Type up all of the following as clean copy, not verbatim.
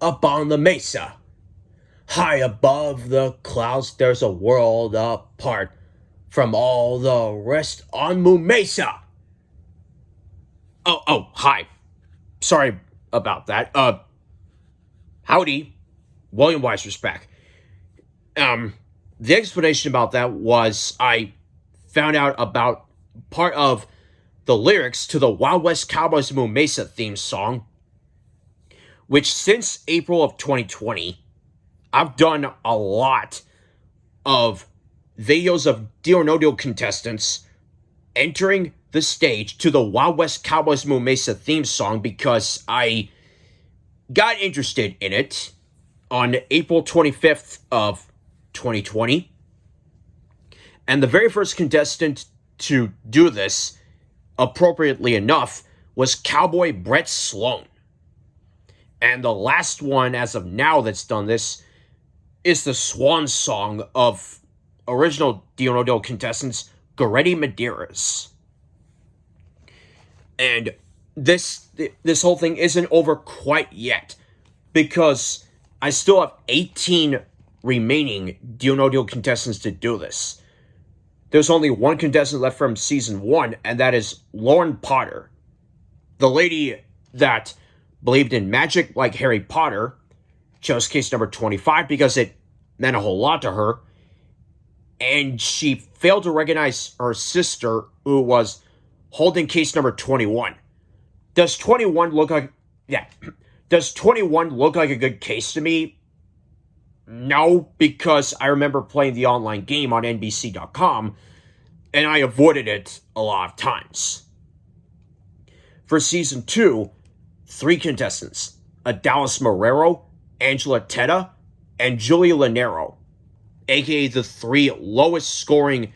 up on the mesa. High above the clouds, there's a world apart from all the rest on Moo Mesa. Hi. Sorry about that. Howdy. William Weyser's back. The explanation about that was I found out about part of the lyrics to the Wild West Cowboys Moo Mesa theme song, which since April of 2020, I've done a lot of videos of Deal or No Deal contestants entering the stage to the Wild West Cowboys Moo Mesa theme song because I got interested in it on April 25th of 2020. And the very first contestant to do this, appropriately enough, was Cowboy Brett Sloan. And the last one, as of now, that's done this is the swan song of original Deal or No Deal contestants, Goretti Medeiros. And this whole thing isn't over quite yet, because I still have 18 remaining Deal or No Deal contestants to do this. There's only one contestant left from season 1, and that is Lauren Potter, the lady that believed in magic like Harry Potter, chose case number 25 because it meant a whole lot to her, and she failed to recognize her sister, who was holding case number 21. Does 21 look like... Yeah. Does 21 look like a good case to me? No, because I remember playing the online game on NBC.com, and I avoided it a lot of times. For season 2, 3 contestants, Adalis Marrero, Angela Teta, and Julia Lanero, aka the 3 lowest scoring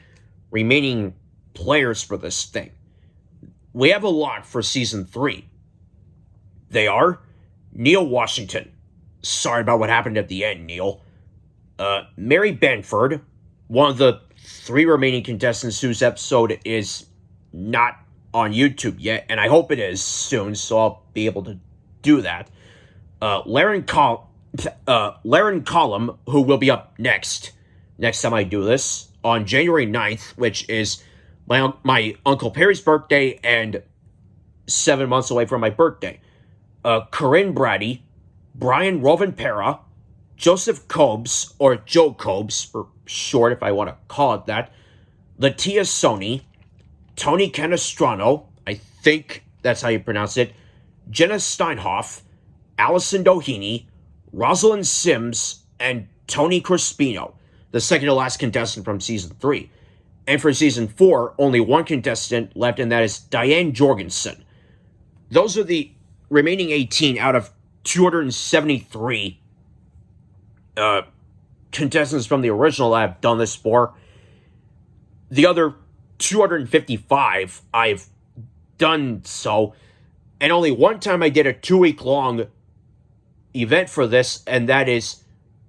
remaining players for this thing. We have a lot for season 3. They are Neil Washington. Sorry about what happened at the end, Neil. Mary Benford, one of the 3 remaining contestants whose episode is not on YouTube yet, and I hope it is soon, so I'll be able to do that. Laren Collum, who will be up next time I do this, on January 9th, which is my Uncle Perry's birthday and 7 months away from my birthday. Corinne Brady, Brian Rovenpera, Joseph Cobes, or Joe Cobes, for short if I want to call it that, Latia Sony, Tony Canestrano, I think that's how you pronounce it, Jenna Steinhoff, Allison Doheny, Rosalind Sims, and Tony Crispino, the second to last contestant from season 3. And for season 4, only one contestant left, and that is Diane Jorgensen. Those are the remaining 18 out of 273 contestants from the original that I've done this for. The other 255 I've done so, and only one time I did a 2-week-long event for this, and that is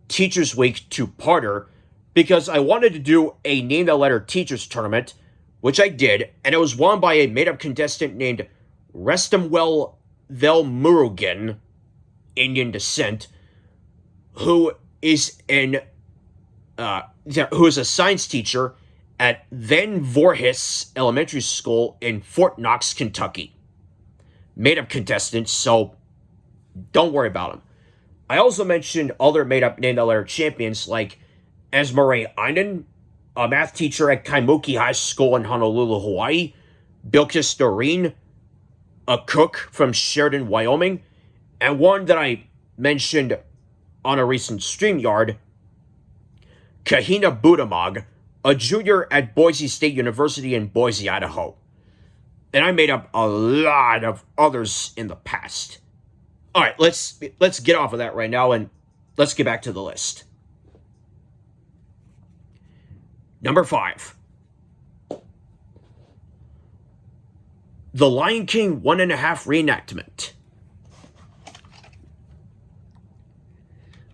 Teachers Week 2-parter, because I wanted to do a Name That Letter Teachers tournament, which I did, and it was won by a made-up contestant named Restamwell Velmurugan, Indian descent, who is a science teacher at Van Voorhis Elementary School in Fort Knox, Kentucky. Made-up contestant, so don't worry about him. I also mentioned other made-up Name That Letter champions like Esmeralda Einen, a math teacher at Kaimuki High School in Honolulu, Hawaii, Bilkis Doreen, a cook from Sheridan, Wyoming, and one that I mentioned on a recent StreamYard, Kahina Budamag, a junior at Boise State University in Boise, Idaho. And I made up a lot of others in the past. All right, let's get off of that right now, and let's get back to the list. Number 5. The Lion King 1.5 reenactment.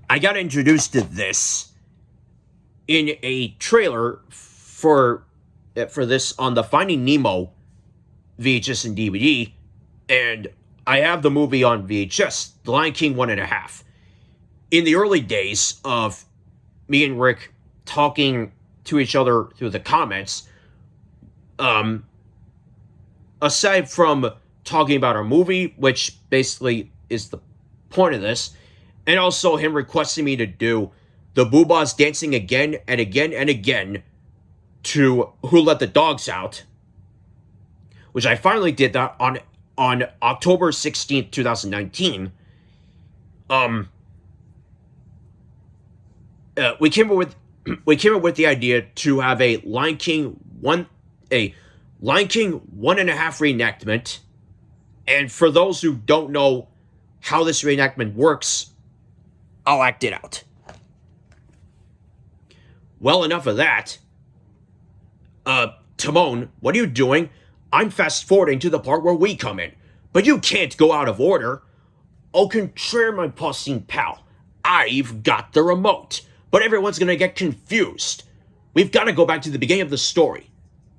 I got introduced to this in a trailer for this on the Finding Nemo VHS and DVD, and I have the movie on VHS, The Lion King 1.5. in the early days of me and Rick talking to each other through the comments, aside from talking about our movie, which basically is the point of this, and also him requesting me to do the Boobas dancing again and again and again to Who Let the Dogs Out, which I finally did that on October 16th, 2019. We came up with the idea to have a Lion King 1.5 reenactment. And for those who don't know how this reenactment works, I'll act it out. Well, enough of that. Timon, what are you doing? I'm fast forwarding to the part where we come in. But you can't go out of order. Au contraire, my passing pal. I've got the remote. But everyone's gonna get confused. We've got to go back to the beginning of the story.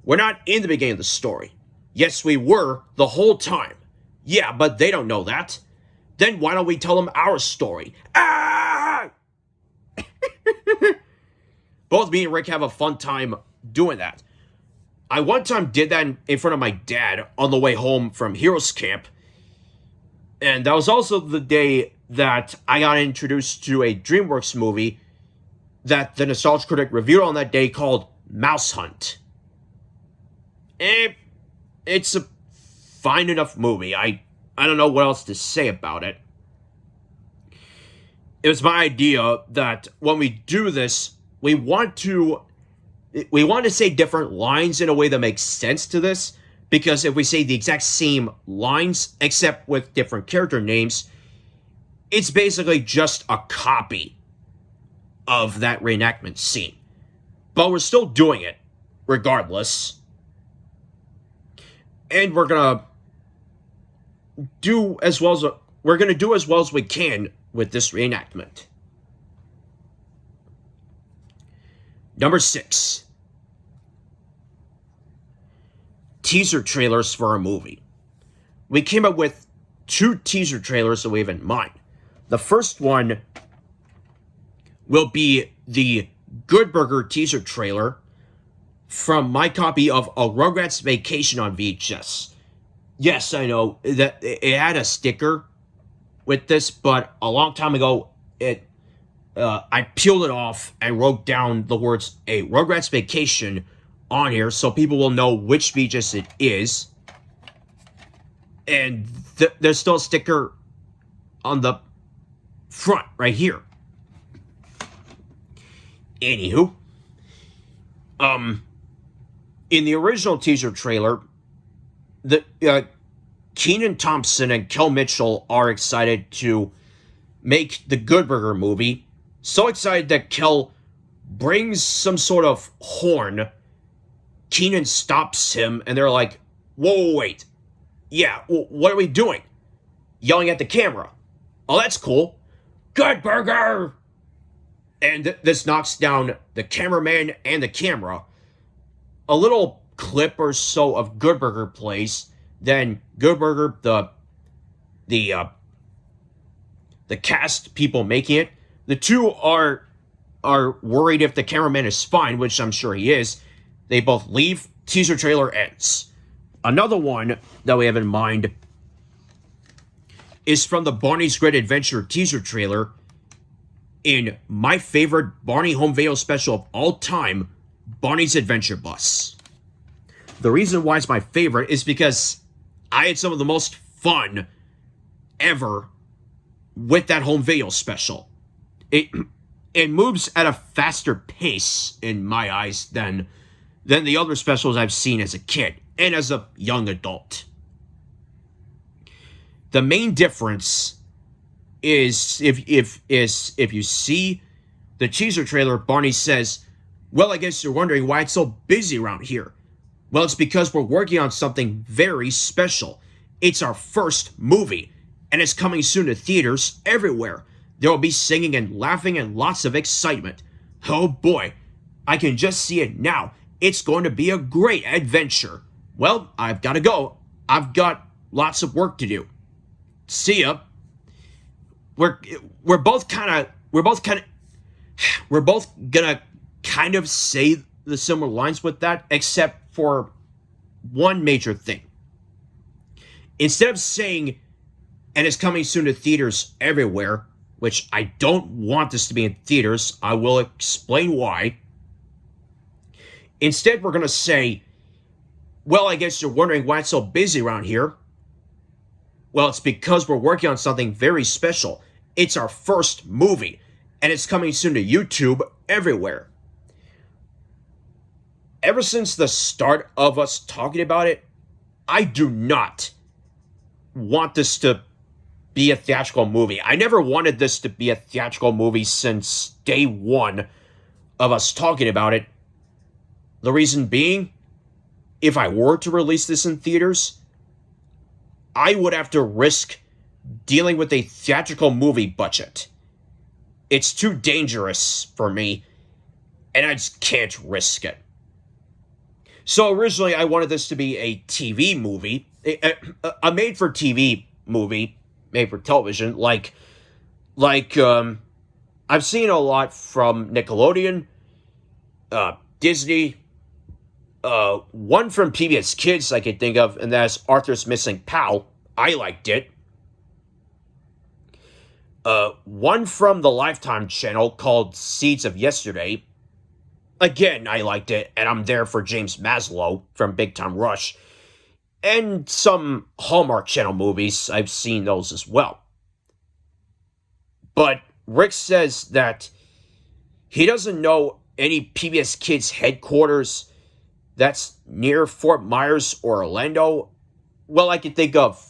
We're not in the beginning of the story. Yes, we were the whole time. Yeah, but they don't know that. Then why don't we tell them our story? Ah! Both me and Rick have a fun time doing that. I one time did that in front of my dad on the way home from Heroes Camp. And that was also the day that I got introduced to a DreamWorks movie that the Nostalgia Critic reviewed on that day called Mouse Hunt. It's a fine enough movie. I don't know what else to say about it. It was my idea that when we do this, we want to say different lines in a way that makes sense to this, because if we say the exact same lines except with different character names, it's basically just a copy of that reenactment scene. But we're still doing it regardless. And we're gonna do as well as we can with this reenactment. Number 6. Teaser trailers for a movie. We came up with 2 teaser trailers that we have in mind. The first one will be the Good Burger teaser trailer from my copy of A Rugrats Vacation on VHS. Yes, I know that it had a sticker with this, but a long time ago, I peeled it off and wrote down the words A Rugrats Vacation on here so people will know which VHS it is. And there's still a sticker on the front right here. Anywho, in the original teaser trailer, Kenan Thompson and Kel Mitchell are excited to make the Good Burger movie. So excited that Kel brings some sort of horn. Kenan stops him, and they're like, whoa, wait. Yeah, what are we doing? Yelling at the camera. Oh, that's cool. Good Burger! And this knocks down the cameraman and the camera. A little clip or so of Good Burger plays. Then Good Burger, the cast people making it, the two are worried if the cameraman is fine, which I'm sure he is. They both leave. Teaser trailer ends. Another one that we have in mind is from the Barney's Great Adventure teaser trailer in my favorite Barney Home Video special of all time, Barney's Adventure Bus. The reason why it's my favorite is because I had some of the most fun ever with that home video special. It moves at a faster pace in my eyes than the other specials I've seen as a kid and as a young adult. The main difference is if you see the teaser trailer, Barney says, well, I guess you're wondering why it's so busy around here. Well, it's because we're working on something very special. It's our first movie, and it's coming soon to theaters everywhere. There will be singing and laughing and lots of excitement. Oh boy, I can just see it now. It's going to be a great adventure. Well, I've got to go. I've got lots of work to do. See ya. We're both kind we're both kind of we're both gonna kind of say the similar lines with that, except for one major thing. Instead of saying, and it's coming soon to theaters everywhere, which I don't want this to be in theaters, I will explain why. Instead, we're going to say, well, I guess you're wondering why it's so busy around here. Well, it's because we're working on something very special. It's our first movie, and it's coming soon to YouTube everywhere. Ever since the start of us talking about it, I do not want this to be a theatrical movie. I never wanted this to be a theatrical movie since day one of us talking about it. The reason being, if I were to release this in theaters, I would have to risk dealing with a theatrical movie budget. It's too dangerous for me, and I just can't risk it. So originally, I wanted this to be a TV movie, a made-for-TV movie, made for television, like I've seen a lot from Nickelodeon, Disney, one from PBS Kids I could think of, and that's Arthur's Missing Pal. I liked it. One from the Lifetime channel called Seeds of Yesterday. Again, I liked it, and I'm there for James Maslow from Big Time Rush. And some Hallmark Channel movies, I've seen those as well. But Rick says that he doesn't know any PBS Kids headquarters that's near Fort Myers or Orlando. Well, I can think of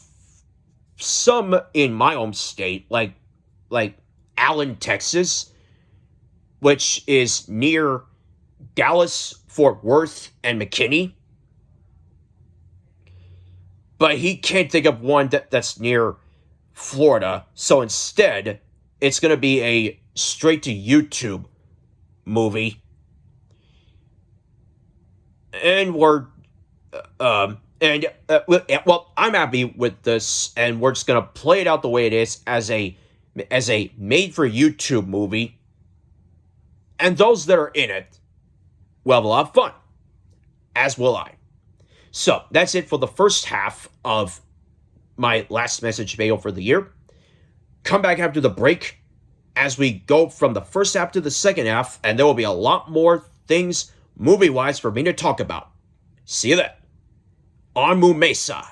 some in my home state, like Allen, Texas, which is near Dallas, Fort Worth, and McKinney. But he can't think of one that's near Florida. So instead, it's going to be a straight-to-YouTube movie. And well, I'm happy with this, and we're just going to play it out the way it is as a made-for-YouTube movie. And those that are in it will have a lot of fun, as will I. So, that's it for the first half of my last message video for the year. Come back after the break as we go from the first half to the second half, and there will be a lot more things movie-wise for me to talk about. See you then on Moo Mesa.